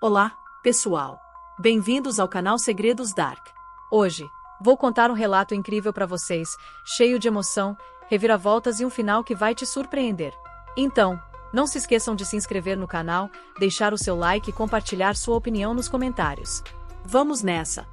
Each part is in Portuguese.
Olá, pessoal! Bem-vindos ao canal Segredos Dark. Hoje, vou contar um relato incrível para vocês, cheio de emoção, reviravoltas e um final que vai te surpreender. Então, não se esqueçam de se inscrever no canal, deixar o seu like e compartilhar sua opinião nos comentários. Vamos nessa!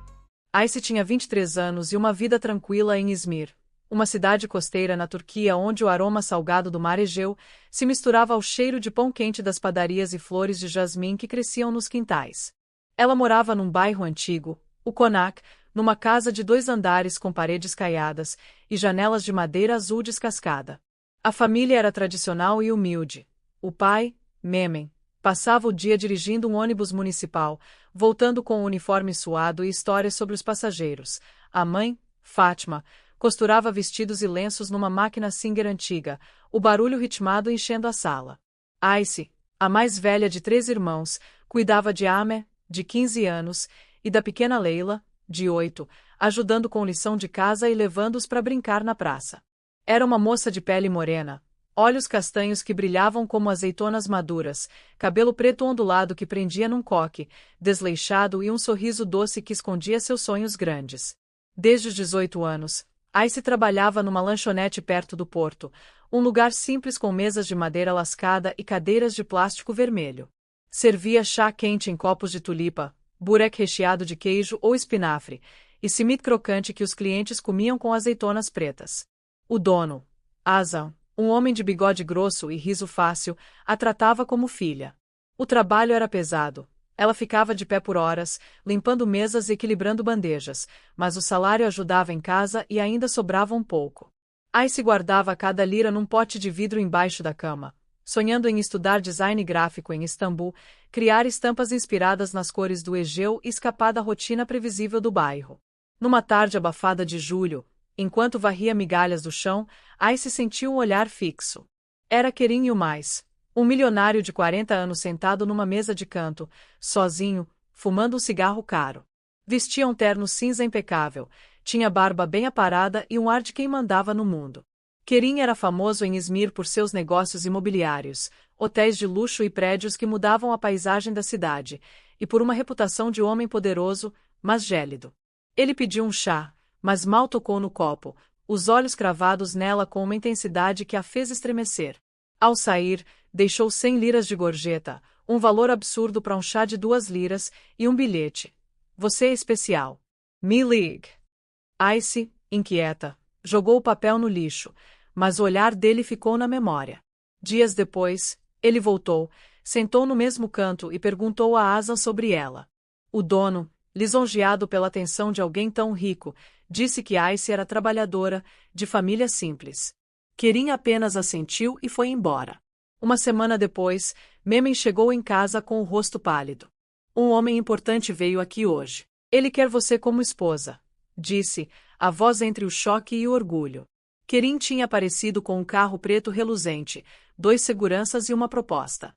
Ayse tinha 23 anos e uma vida tranquila em Izmir, uma cidade costeira na Turquia onde o aroma salgado do mar Egeu se misturava ao cheiro de pão quente das padarias e flores de jasmim que cresciam nos quintais. Ela morava num bairro antigo, o Konak, numa casa de 2 andares com paredes caiadas e janelas de madeira azul descascada. A família era tradicional e humilde. O pai, Memen, passava o dia dirigindo um ônibus municipal, voltando com o uniforme suado e histórias sobre os passageiros. A mãe, Fátima, costurava vestidos e lenços numa máquina Singer antiga, o barulho ritmado enchendo a sala. Ayse, a mais velha de 3 irmãos, cuidava de Amer, de 15 anos, e da pequena Leila, de 8, ajudando com lição de casa e levando-os para brincar na praça. Era uma moça de pele morena, olhos castanhos que brilhavam como azeitonas maduras, cabelo preto ondulado que prendia num coque, desleixado e um sorriso doce que escondia seus sonhos grandes. Desde os 18 anos, Ayse trabalhava numa lanchonete perto do porto, um lugar simples com mesas de madeira lascada e cadeiras de plástico vermelho. Servia chá quente em copos de tulipa, burek recheado de queijo ou espinafre, e simit crocante que os clientes comiam com azeitonas pretas. O dono, Azam, um homem de bigode grosso e riso fácil, a tratava como filha. O trabalho era pesado. Ela ficava de pé por horas, limpando mesas e equilibrando bandejas, mas o salário ajudava em casa e ainda sobrava um pouco. Ayse guardava cada lira num pote de vidro embaixo da cama, sonhando em estudar design gráfico em Istambul, criar estampas inspiradas nas cores do Egeu e escapar da rotina previsível do bairro. Numa tarde abafada de julho, enquanto varria migalhas do chão, Ayse sentiu um olhar fixo. Era Kerim Yılmaz, um milionário de 40 anos sentado numa mesa de canto, sozinho, fumando um cigarro caro. Vestia um terno cinza impecável, tinha barba bem aparada e um ar de quem mandava no mundo. Kerim era famoso em Izmir por seus negócios imobiliários, hotéis de luxo e prédios que mudavam a paisagem da cidade, e por uma reputação de homem poderoso, mas gélido. Ele pediu um chá, mas mal tocou no copo, os olhos cravados nela com uma intensidade que a fez estremecer. Ao sair, deixou 100 liras de gorjeta, um valor absurdo para um chá de 2 liras, e um bilhete. Você é especial. Me ligue. Ayse, inquieta, jogou o papel no lixo, mas o olhar dele ficou na memória. Dias depois, ele voltou, sentou no mesmo canto e perguntou a Azam sobre ela. O dono, lisonjeado pela atenção de alguém tão rico, disse que Ayse era trabalhadora, de família simples. Kerim apenas assentiu e foi embora. Uma semana depois, Memen chegou em casa com o rosto pálido. Um homem importante veio aqui hoje. Ele quer você como esposa, disse, a voz entre o choque e o orgulho. Kerim tinha aparecido com um carro preto reluzente, 2 seguranças e uma proposta.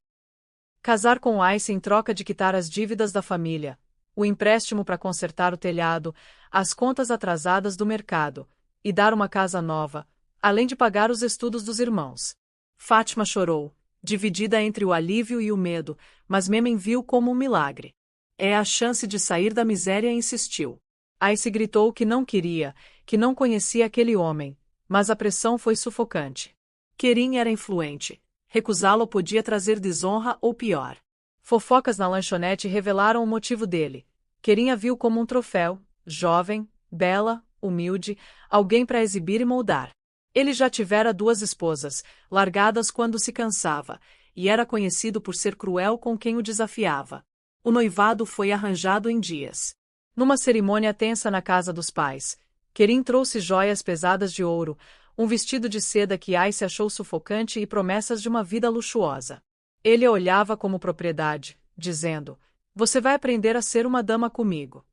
Casar com Ayse em troca de quitar as dívidas da família, o empréstimo para consertar o telhado, as contas atrasadas do mercado, e dar uma casa nova, além de pagar os estudos dos irmãos. Fátima chorou, dividida entre o alívio e o medo, mas Memen viu como um milagre. É a chance de sair da miséria e insistiu. Ayse gritou que não queria, que não conhecia aquele homem, mas a pressão foi sufocante. Kerim era influente. Recusá-lo podia trazer desonra ou pior. Fofocas na lanchonete revelaram o motivo dele. Kerim a viu como um troféu, jovem, bela, humilde, alguém para exibir e moldar. Ele já tivera 2 esposas, largadas quando se cansava, e era conhecido por ser cruel com quem o desafiava. O noivado foi arranjado em dias. Numa cerimônia tensa na casa dos pais, Kerim trouxe joias pesadas de ouro, um vestido de seda que Ayse achou sufocante e promessas de uma vida luxuosa. Ele a olhava como propriedade, dizendo, "Você vai aprender a ser uma dama comigo."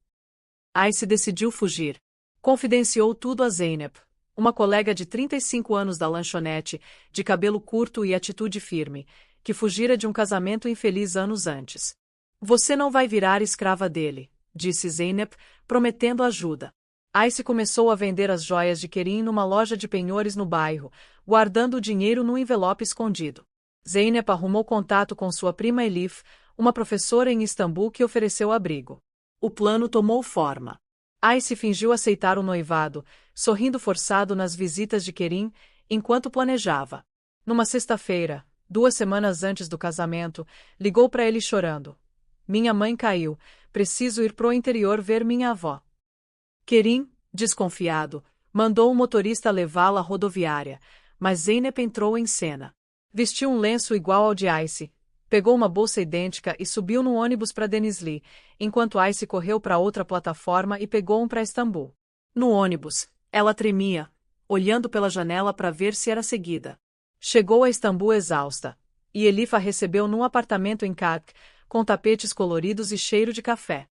Ayse decidiu fugir. Confidenciou tudo a Zeynep, uma colega de 35 anos da lanchonete, de cabelo curto e atitude firme, que fugira de um casamento infeliz anos antes. "Você não vai virar escrava dele", disse Zeynep, prometendo ajuda. Ayse começou a vender as joias de Kerim numa loja de penhores no bairro, guardando o dinheiro num envelope escondido. Zeynep arrumou contato com sua prima Elif, uma professora em Istambul que ofereceu abrigo. O plano tomou forma. Ice fingiu aceitar o noivado, sorrindo forçado nas visitas de Kerim, enquanto planejava. Numa sexta-feira, 2 semanas antes do casamento, ligou para ele chorando. Minha mãe caiu, preciso ir pro interior ver minha avó. Kerim, desconfiado, mandou o motorista levá-la à rodoviária, mas Zeynep entrou em cena. Vestiu um lenço igual ao de Ice, pegou uma bolsa idêntica e subiu no ônibus para Denizli, enquanto Ice correu para outra plataforma e pegou um para Istambul. No ônibus, ela tremia, olhando pela janela para ver se era seguida. Chegou a Istambul exausta, e Elif a recebeu num apartamento em Calk, com tapetes coloridos e cheiro de café.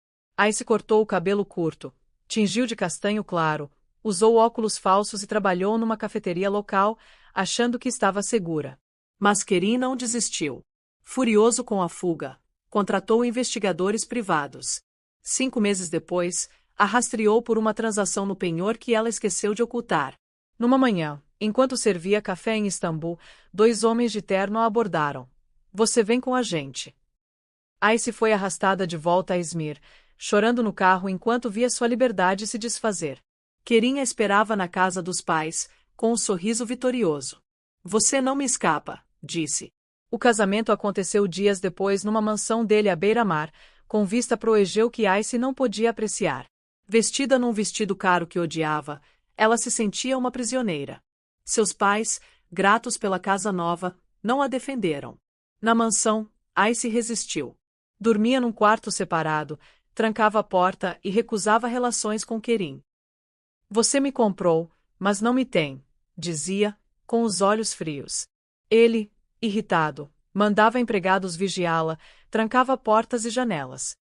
Ice cortou o cabelo curto, tingiu de castanho claro, usou óculos falsos e trabalhou numa cafeteria local, achando que estava segura. Mas Kerim não desistiu. Furioso com a fuga, contratou investigadores privados. 5 meses depois, a rastreou por uma transação no penhor que ela esqueceu de ocultar. Numa manhã, enquanto servia café em Istambul, 2 homens de terno a abordaram. Você vem com a gente. Ice foi arrastada de volta a Izmir, chorando no carro enquanto via sua liberdade se desfazer. Kerim a esperava na casa dos pais, com um sorriso vitorioso. Você não me escapa, disse. O casamento aconteceu dias depois numa mansão dele à beira-mar, com vista pro Egeu que Ice não podia apreciar. Vestida num vestido caro que odiava, ela se sentia uma prisioneira. Seus pais, gratos pela casa nova, não a defenderam. Na mansão, Ice resistiu. Dormia num quarto separado, trancava a porta e recusava relações com Kerim. Você me comprou, mas não me tem, dizia, com os olhos frios. Ele, irritado, mandava empregados vigiá-la, trancava portas e janelas.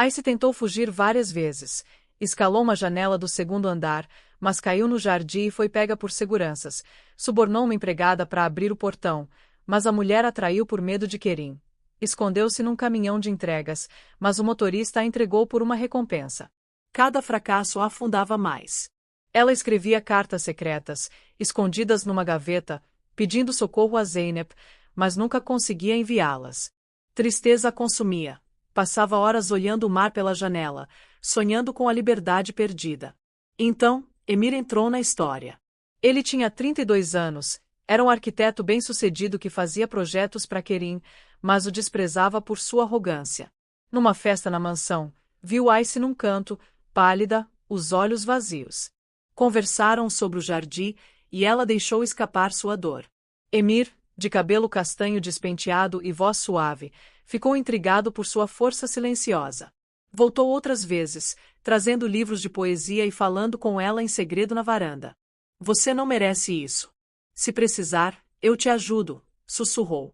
Ice tentou fugir várias vezes, escalou uma janela do 2º andar, mas caiu no jardim e foi pega por seguranças, subornou uma empregada para abrir o portão, mas a mulher a traiu por medo de Kerim. Escondeu-se num caminhão de entregas, mas o motorista a entregou por uma recompensa. Cada fracasso a afundava mais. Ela escrevia cartas secretas, escondidas numa gaveta, pedindo socorro a Zeynep, mas nunca conseguia enviá-las. Tristeza a consumia. Passava horas olhando o mar pela janela, sonhando com a liberdade perdida. Então, Emir entrou na história. Ele tinha 32 anos, era um arquiteto bem-sucedido que fazia projetos para Kerim, mas o desprezava por sua arrogância. Numa festa na mansão, viu Ice num canto, pálida, os olhos vazios. Conversaram sobre o jardim e ela deixou escapar sua dor. Emir, de cabelo castanho despenteado e voz suave, ficou intrigado por sua força silenciosa. Voltou outras vezes, trazendo livros de poesia e falando com ela em segredo na varanda. Você não merece isso. Se precisar, eu te ajudo, sussurrou.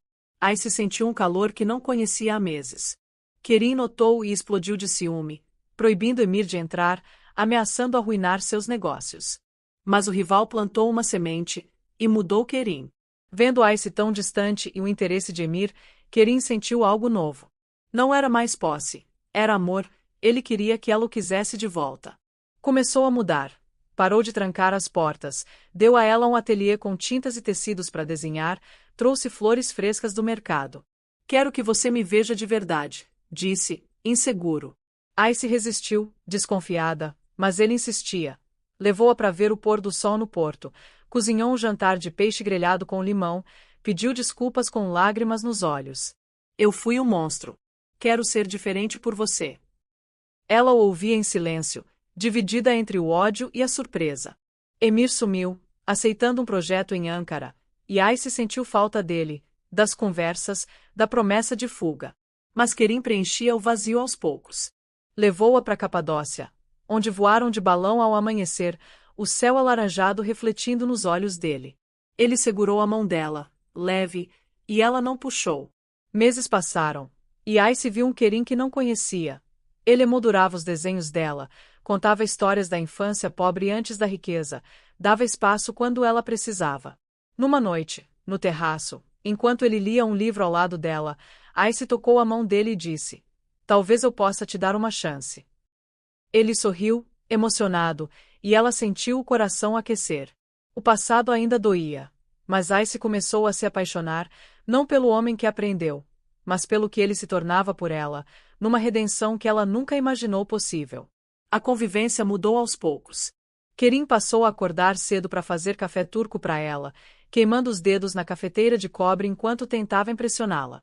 Ice sentiu um calor que não conhecia há meses. Kerim notou e explodiu de ciúme, proibindo Emir de entrar, ameaçando arruinar seus negócios. Mas o rival plantou uma semente, e mudou Kerim. Vendo Ice tão distante e o interesse de Emir, Kerim sentiu algo novo. Não era mais posse, era amor, ele queria que ela o quisesse de volta. Começou a mudar. Parou de trancar as portas, deu a ela um ateliê com tintas e tecidos para desenhar, trouxe flores frescas do mercado. Quero que você me veja de verdade, disse, inseguro. Ice resistiu, desconfiada, mas ele insistia. Levou-a para ver o pôr do sol no porto, cozinhou um jantar de peixe grelhado com limão, pediu desculpas com lágrimas nos olhos. Eu fui um monstro. Quero ser diferente por você. Ela o ouvia em silêncio, dividida entre o ódio e a surpresa. Emir sumiu, aceitando um projeto em Ankara, e Ice sentiu falta dele, das conversas, da promessa de fuga. Mas Kerim preenchia o vazio aos poucos. Levou-a para Capadócia, onde voaram de balão ao amanhecer, o céu alaranjado refletindo nos olhos dele. Ele segurou a mão dela, leve, e ela não puxou. Meses passaram, e Ice viu um Kerim que não conhecia. Ele emoldurava os desenhos dela, contava histórias da infância pobre antes da riqueza, dava espaço quando ela precisava. Numa noite, no terraço, enquanto ele lia um livro ao lado dela, Ice tocou a mão dele e disse: talvez eu possa te dar uma chance. Ele sorriu, emocionado, e ela sentiu o coração aquecer. O passado ainda doía, mas Ice começou a se apaixonar, não pelo homem que aprendeu, mas pelo que ele se tornava por ela, numa redenção que ela nunca imaginou possível. A convivência mudou aos poucos. Kerim passou a acordar cedo para fazer café turco para ela, queimando os dedos na cafeteira de cobre enquanto tentava impressioná-la.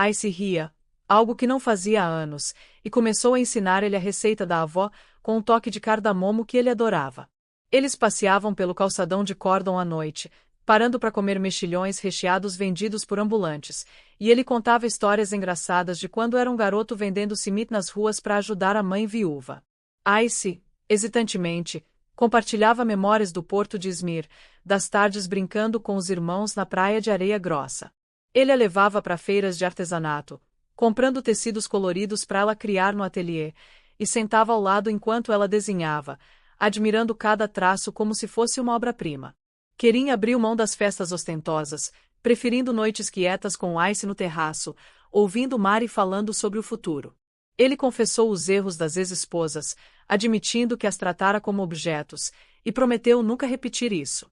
Ice ria, algo que não fazia há anos, e começou a ensinar-lhe a receita da avó, com um toque de cardamomo que ele adorava. Eles passeavam pelo calçadão de Cordon à noite, parando para comer mexilhões recheados vendidos por ambulantes, e ele contava histórias engraçadas de quando era um garoto vendendo cimit nas ruas para ajudar a mãe viúva. Ice, hesitantemente, compartilhava memórias do porto de Izmir, das tardes brincando com os irmãos na praia de areia grossa. Ele a levava para feiras de artesanato, comprando tecidos coloridos para ela criar no ateliê, e sentava ao lado enquanto ela desenhava, admirando cada traço como se fosse uma obra-prima. Kerim abriu mão das festas ostentosas, preferindo noites quietas com Ice no terraço, ouvindo Mari falando sobre o futuro. Ele confessou os erros das ex-esposas, admitindo que as tratara como objetos, e prometeu nunca repetir isso.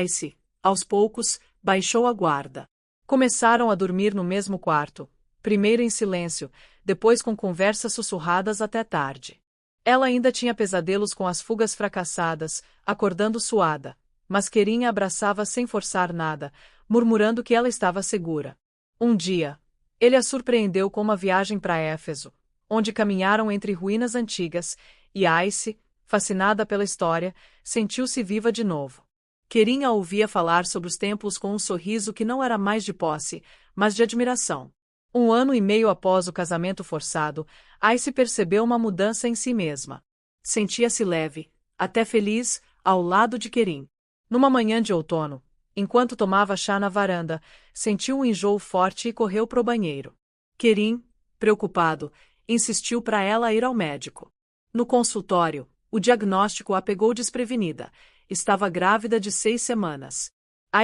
Ice, aos poucos, baixou a guarda. Começaram a dormir no mesmo quarto, primeiro em silêncio, depois com conversas sussurradas até tarde. Ela ainda tinha pesadelos com as fugas fracassadas, acordando suada, mas Kerim a abraçava sem forçar nada, murmurando que ela estava segura. Um dia, ele a surpreendeu com uma viagem para Éfeso, onde caminharam entre ruínas antigas, e Ice, fascinada pela história, sentiu-se viva de novo. Kerim a ouvia falar sobre os templos com um sorriso que não era mais de posse, mas de admiração. 1 ano e meio após o casamento forçado, Ice percebeu uma mudança em si mesma. Sentia-se leve, até feliz, ao lado de Kerim. Numa manhã de outono, enquanto tomava chá na varanda, sentiu um enjoo forte e correu para o banheiro. Kerim, preocupado, insistiu para ela ir ao médico. No consultório, o diagnóstico a pegou desprevenida. Estava grávida de 6 semanas.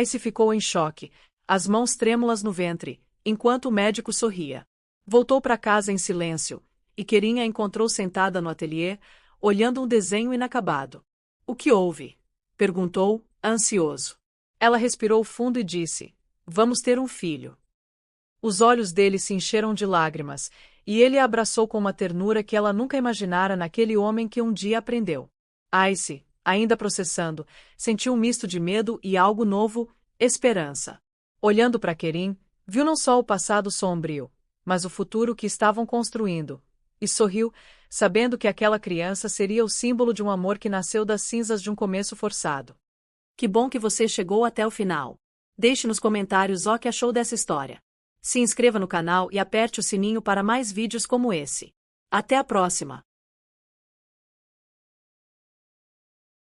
Ice ficou em choque, as mãos trêmulas no ventre, enquanto o médico sorria. Voltou para casa em silêncio, e Kerim a encontrou sentada no ateliê, olhando um desenho inacabado. O que houve? Perguntou, ansioso. Ela respirou fundo e disse: Vamos ter um filho. Os olhos dele se encheram de lágrimas, e ele a abraçou com uma ternura que ela nunca imaginara naquele homem que um dia aprendeu. Ice, ainda processando, sentiu um misto de medo e algo novo, esperança. Olhando para Kerim, viu não só o passado sombrio, mas o futuro que estavam construindo, e sorriu, sabendo que aquela criança seria o símbolo de um amor que nasceu das cinzas de um começo forçado. Que bom que você chegou até o final. Deixe nos comentários o que achou dessa história. Se inscreva no canal e aperte o sininho para mais vídeos como esse. Até a próxima!